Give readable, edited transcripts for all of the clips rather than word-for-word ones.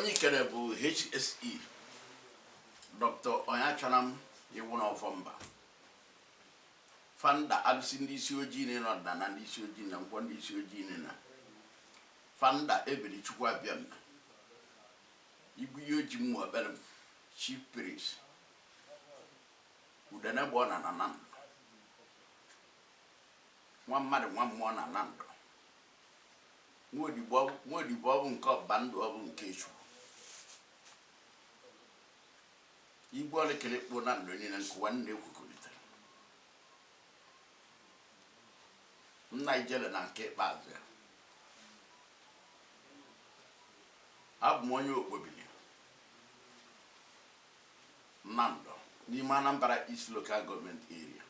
onye kere bụ HSE Dr. Onyachanam Iwuna Ofomba fanda Alusi Isi Ojii na ọdịnala ndị isi ojii na nkwọ ndị isi ojii na fanda ebiri Chukwu abịam Igwe Ojii mmụọ ekpere chief priest udene bụ na nando nwa mmadụ nwa mmụọ na nando nwa odibo ọ bụ nke ọba ndụ ọ bụ nke Chukwu Igwe olekere kpo na ndụ niile nkụwa nne ekwukọrịtara nna ijele na nke ikpeazụ ya abụ m onye Okpobili Nando n'ime Anambra East Local Government Area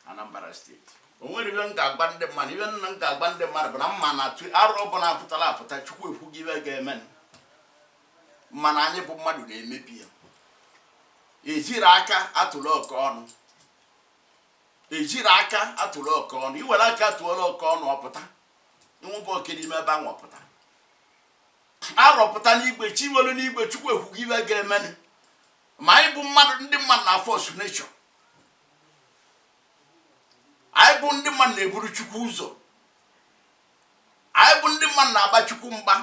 Anambra State o nwere ibe m ga-agba ndị mmadụ ibe nna m ga-agba ndị mmadụ bụ na mma na atụ arụ ọbụla apụtara apụta Chukwu ekwughị ibe ga-eme mana anyị bụ mmadụ na-emebi ya ejiri aka atụrụ oke ọnụ ejiri aka atụrụ oke ọnụ iwere aka atụọla oke ọnụ ọpụta nwụbụ oke n'ime ebe ahụ ọpụta arọpụta n'igwe chiwelu n'igwe Chukwu ekwughị ibe ga-eme ma anyị bụ mmadụ ndị mmadụ na force nature anyị bụ ndị mmadụ na-eburu Chukwu ụzọ anyị bụ ndị mmadụ na-agba Chukwu mgba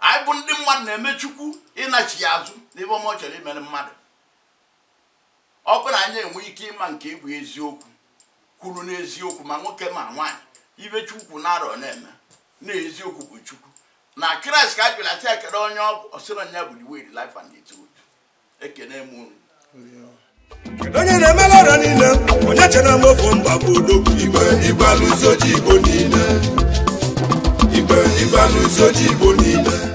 anyị bụ ndị mmadụ na-eme Chukwu ịnachi ya azụ n'ebe ọ chọrọ imere mmadụ ọ bụrụ na anyị enwe ike ịma nke ịbụ eziokwu kwuru n'eziokwu ma nwoke ma nwaanyị ibe Chukwu na-arọ na-eme na eziokwu bụ Chukwu na Kraịst ka a bịara taa ekele onye ọ bụ ọsịrị ya bụ the way, the life and the truth ekene m unu onye na-emela ọrịa niile onye chere m ofu mba bụ odogwu Igwe Alusi Ojii Igbo niile Igwe Alusi Ojii Igbo niile